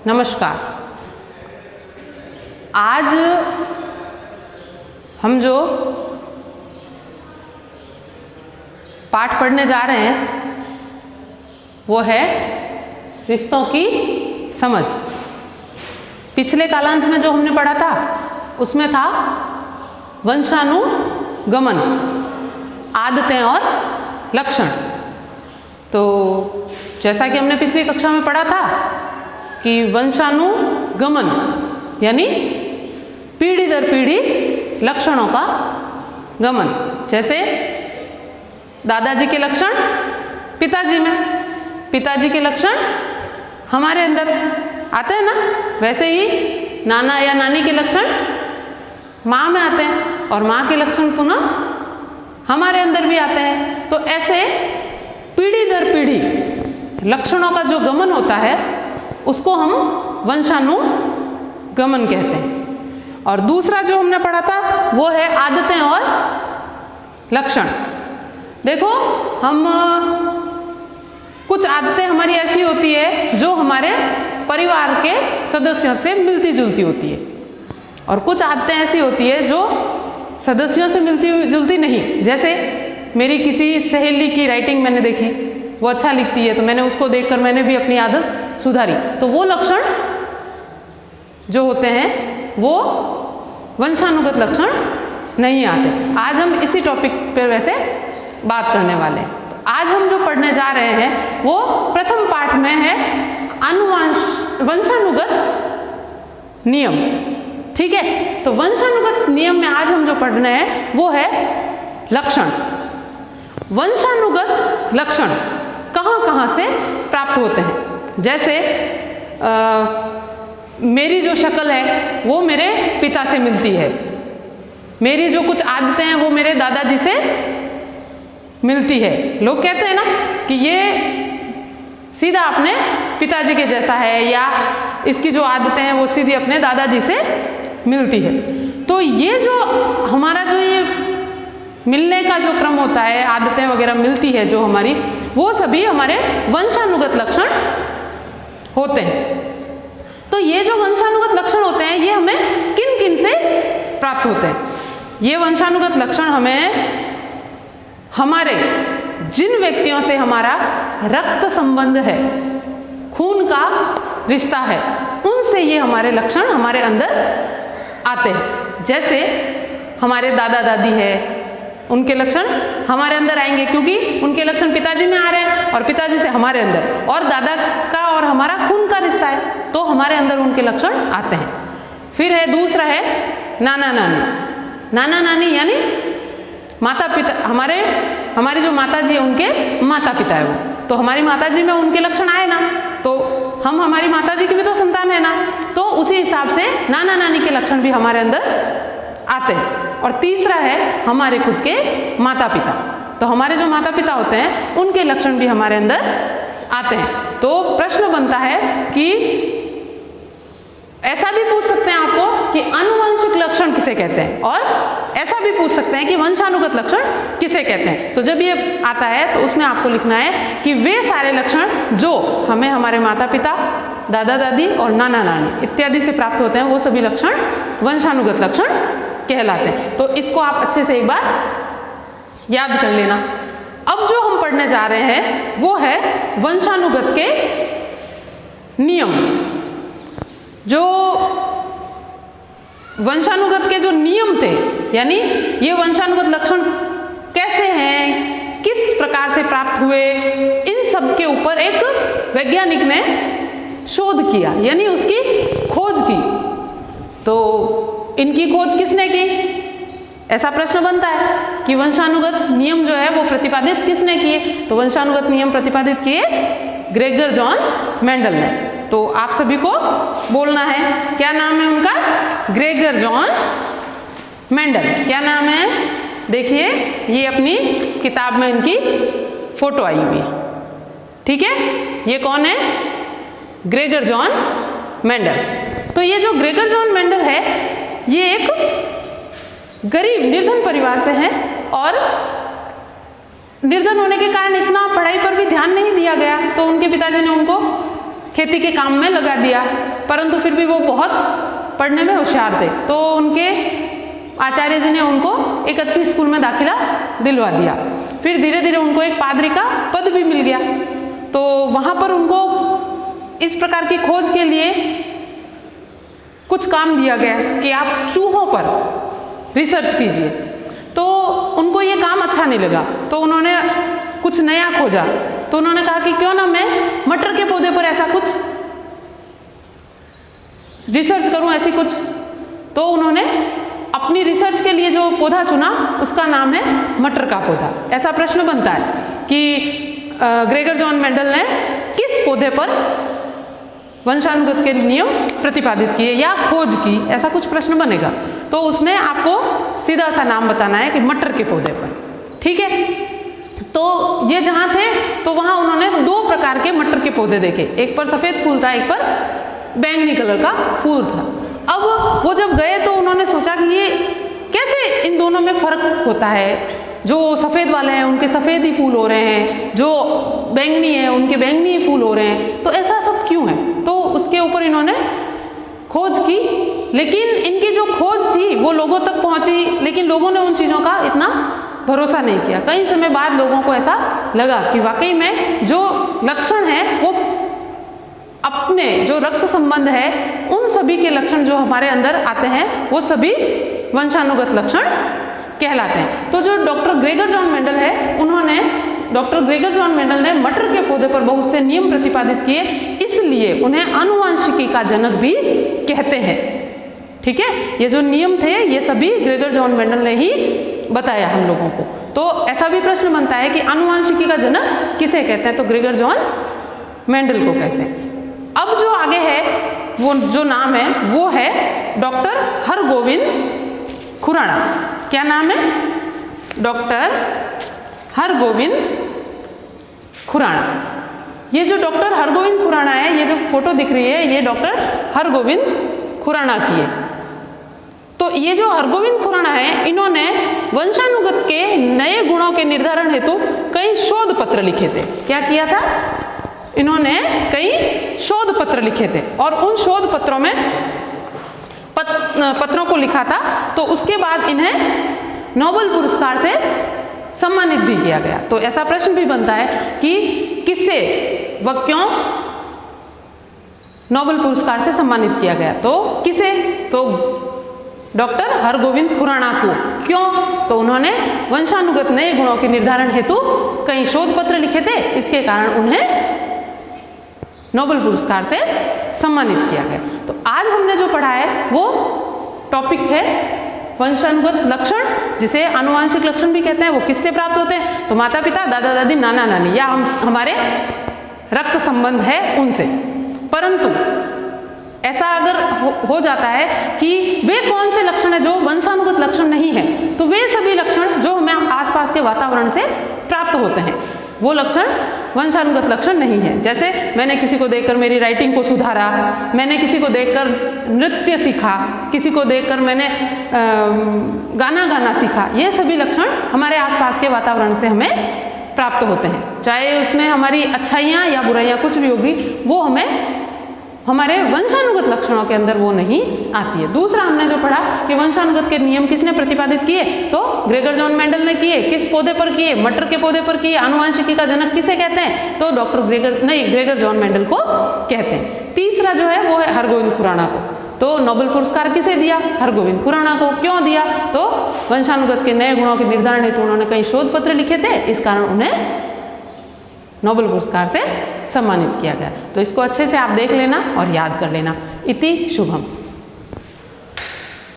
नमस्कार। आज हम जो पाठ पढ़ने जा रहे हैं वो है रिश्तों की समझ। पिछले कालांश में जो हमने पढ़ा था उसमें था वंशानुगमन, आदतें और लक्षण। तो जैसा कि हमने पिछली कक्षा में पढ़ा था कि वंशानुगमन यानी पीढ़ी दर पीढ़ी लक्षणों का गमन। जैसे दादाजी के लक्षण पिताजी में, पिताजी के लक्षण हमारे अंदर आते हैं ना, वैसे ही नाना या नानी के लक्षण माँ में आते हैं और माँ के लक्षण पुनः हमारे अंदर भी आते हैं। तो ऐसे पीढ़ी दर पीढ़ी लक्षणों का जो गमन होता है उसको हम वंशानुगमन कहते हैं। और दूसरा जो हमने पढ़ा था वो है आदतें और लक्षण। देखो, हम कुछ आदतें हमारी ऐसी होती है जो हमारे परिवार के सदस्यों से मिलती जुलती होती है और कुछ आदतें ऐसी होती है जो सदस्यों से मिलती जुलती नहीं। जैसे मेरी किसी सहेली की राइटिंग मैंने देखी, वो अच्छा लिखती है तो मैंने उसको देखकर मैंने भी अपनी आदत सुधारी, तो वो लक्षण जो होते हैं वो वंशानुगत लक्षण नहीं आते। आज हम इसी टॉपिक पर वैसे बात करने वाले हैं। तो आज हम जो पढ़ने जा रहे हैं वो प्रथम पाठ में है वंशानुगत नियम। ठीक है, तो वंशानुगत नियम में आज हम जो पढ़ रहे हैं वो है लक्षण। वंशानुगत लक्षण कहाँ कहाँ से प्राप्त होते हैं। जैसे मेरी जो शक्ल है वो मेरे पिता से मिलती है, मेरी जो कुछ आदतें हैं वो मेरे दादाजी से मिलती है। लोग कहते हैं ना कि ये सीधा अपने पिताजी के जैसा है या इसकी जो आदतें हैं वो सीधी अपने दादाजी से मिलती है। तो ये जो हमारा जो ये मिलने का जो क्रम होता है, आदतें वगैरह मिलती है जो हमारी, वो सभी हमारे वंशानुगत लक्षण होते हैं। तो ये जो वंशानुगत लक्षण होते हैं ये हमें किन किन से प्राप्त होते हैं। ये वंशानुगत लक्षण हमें हमारे जिन व्यक्तियों से हमारा रक्त संबंध है, खून का रिश्ता है, उनसे ये हमारे लक्षण हमारे अंदर आते हैं। जैसे हमारे दादा दादी है, उनके लक्षण हमारे अंदर आएंगे क्योंकि उनके लक्षण पिताजी में आ रहे हैं और पिताजी से हमारे अंदर, और दादा का और हमारा खून का रिश्ता है तो हमारे अंदर उनके लक्षण आते हैं। फिर है दूसरा है नाना नानी। नाना नानी यानी माता पिता, हमारी जो माता जी है उनके माता पिता है वो, तो हमारी माता जी में उनके लक्षण आए ना, तो हम हमारी माता जी की भी तो संतान है ना, तो उसी हिसाब से नाना नानी के लक्षण भी हमारे अंदर आते हैं। और तीसरा है हमारे खुद के माता पिता, तो हमारे जो माता पिता होते हैं उनके लक्षण भी हमारे अंदर आते हैं। तो प्रश्न बनता है कि ऐसा भी पूछ सकते हैं आपको कि आनुवंशिक लक्षण किसे कहते हैं, और ऐसा भी पूछ सकते हैं कि वंशानुगत लक्षण किसे कहते हैं। तो जब ये आता है तो उसमें आपको लिखना है कि वे सारे लक्षण जो हमें हमारे माता पिता, दादा दादी और नाना नानी इत्यादि से प्राप्त होते हैं वो सभी लक्षण वंशानुगत लक्षण कहलाते हैं। तो इसको आप अच्छे से एक बार याद कर लेना। अब जो हम पढ़ने जा रहे हैं वो है वंशानुगत के नियम। जो वंशानुगत के जो नियम थे, यानी ये वंशानुगत लक्षण कैसे हैं, किस प्रकार से प्राप्त हुए, इन सब के ऊपर एक वैज्ञानिक ने शोध किया, यानी उसकी खोज की। तो इनकी खोज किसने की, ऐसा प्रश्न बनता है कि वंशानुगत नियम जो है वो प्रतिपादित किसने किए। तो वंशानुगत नियम प्रतिपादित किए ग्रेगर जॉन मेंडल ने। तो आप सभी को बोलना है, क्या नाम है उनका, ग्रेगर जॉन मेंडल। क्या नाम है, देखिए ये अपनी किताब में इनकी फोटो आई हुई है। ठीक है, ये कौन है, ग्रेगर जॉन मेंडल। तो ये जो ग्रेगर जॉन मेंडल है ये एक गरीब निर्धन परिवार से हैं और निर्धन होने के कारण इतना पढ़ाई पर भी ध्यान नहीं दिया गया, तो उनके पिताजी ने उनको खेती के काम में लगा दिया, परंतु फिर भी वो बहुत पढ़ने में होशियार थे, तो उनके आचार्य जी ने उनको एक अच्छी स्कूल में दाखिला दिलवा दिया। फिर धीरे धीरे उनको एक पादरी का पद भी मिल गया। तो वहाँ पर उनको इस प्रकार की खोज के लिए कुछ काम दिया गया कि आप चूहों पर रिसर्च कीजिए। तो उनको ये काम अच्छा नहीं लगा, तो उन्होंने कुछ नया खोजा। तो उन्होंने कहा कि क्यों ना मैं मटर के पौधे पर ऐसा कुछ रिसर्च करूं, ऐसी कुछ। तो उन्होंने अपनी रिसर्च के लिए जो पौधा चुना उसका नाम है मटर का पौधा। ऐसा प्रश्न बनता है कि ग्रेगर जॉन मेंडल ने किस पौधे पर वंशानुगत के नियम प्रतिपादित किए या खोज की, ऐसा कुछ प्रश्न बनेगा। तो उसमें आपको सीधा सा नाम बताना है कि मटर के पौधे पर, ठीक है। तो ये जहाँ थे तो वहाँ उन्होंने 2 प्रकार के मटर के पौधे देखे, एक पर सफ़ेद फूल था, एक पर बैंगनी कलर का फूल था। अब वो जब गए तो उन्होंने सोचा कि ये कैसे इन दोनों में फ़र्क होता है, जो सफ़ेद वाले हैं उनके सफ़ेद ही फूल हो रहे हैं, जो बैंगनी है उनके बैंगनी ही फूल हो रहे हैं, तो ऐसा सब क्यों है। तो उसके ऊपर इन्होंने खोज की, लेकिन इनकी जो खोज थी वो लोगों तक पहुंची, लेकिन लोगों ने उन चीज़ों का इतना भरोसा नहीं किया। कई समय बाद लोगों को ऐसा लगा कि वाकई में जो लक्षण है वो अपने जो रक्त संबंध है उन सभी के लक्षण जो हमारे अंदर आते हैं वो सभी वंशानुगत लक्षण कहलाते हैं। तो जो डॉक्टर ग्रेगर जॉन मेंडल है, डॉक्टर ग्रेगर जॉन मेंडल ने मटर के पौधे पर बहुत से नियम प्रतिपादित किए, इसलिए उन्हें आनुवंशिकी का जनक भी कहते हैं, ठीक है। ये जो नियम थे ये सभी ग्रेगर जॉन मेंडल ने ही बताया हम लोगों को। तो ऐसा भी प्रश्न बनता है कि आनुवंशिकी का जनक किसे कहते हैं, तो ग्रेगर जॉन मेंडल को कहते हैं। अब जो आगे है वो जो नाम है वो है डॉक्टर हरगोविंद खुराना। क्या नाम है? डॉक्टर हरगोविंद खुराना। ये जो डॉक्टर हरगोविंद खुराना है, ये जो फोटो दिख रही है ये डॉक्टर हरगोविंद खुराना की है। तो ये जो हरगोविंद खुराना है, इन्होंने वंशानुगत के नए गुणों के निर्धारण हेतु कई शोध पत्र लिखे थे। क्या किया था? इन्होंने कई शोध पत्र लिखे थे और उन शोध पत्रों में पत्रों को लिखा था। तो उसके बाद इन्हें नोबेल पुरस्कार से सम्मानित भी किया गया। तो ऐसा प्रश्न भी बनता है कि किससे व क्यों नोबेल पुरस्कार से सम्मानित किया गया? तो किसे? तो डॉक्टर हरगोविंद खुराना को। क्यों? तो उन्होंने वंशानुगत नए गुणों के निर्धारण हेतु कई शोध पत्र लिखे थे, इसके कारण उन्हें नोबेल पुरस्कार से सम्मानित किया गया। तो आज हमने जो पढ़ा है वो टॉपिक है वंशानुगत लक्षण, जिसे आनुवांशिक लक्षण भी कहते हैं। वो किससे प्राप्त होते हैं? तो माता पिता, दादा दादी, नाना नानी या हमारे रक्त संबंध है उनसे। परंतु ऐसा अगर हो जाता है कि वे कौन से लक्षण है जो वंशानुगत लक्षण नहीं है, तो वे सभी लक्षण जो हमें आसपास के वातावरण से प्राप्त होते हैं वो लक्षण वंशानुगत लक्षण नहीं है। जैसे मैंने किसी को देखकर मेरी राइटिंग को सुधारा, मैंने किसी को देखकर नृत्य सीखा, किसी को देखकर मैंने गाना गाना सीखा, ये सभी लक्षण हमारे आसपास के वातावरण से हमें प्राप्त होते हैं। चाहे उसमें हमारी अच्छाइयाँ या बुराइयाँ कुछ भी होगी, वो हमें हमारे वंशानुगत लक्षणों के अंदर वो नहीं आती है। दूसरा हमने जो पढ़ा कि वंशानुगत के नियम किसने प्रतिपादित किए? तो ग्रेगर जॉन मेंडल ने किए। किस पौधे पर किए? मटर के पौधे पर किए। आनुवंशिकी का जनक किसे कहते हैं? तो ग्रेगर जॉन मेंडल को कहते हैं। तीसरा जो है वो है हरगोविंद खुराना को। तो नोबेल पुरस्कार किसे दिया? हरगोविंद खुराना को। क्यों दिया? तो वंशानुगत के नए गुणों के निर्धारण हेतु उन्होंने कई शोध पत्र लिखे थे, इस कारण उन्हें नोबेल पुरस्कार से सम्मानित किया गया। तो इसको अच्छे से आप देख लेना और याद कर लेना। इति शुभम।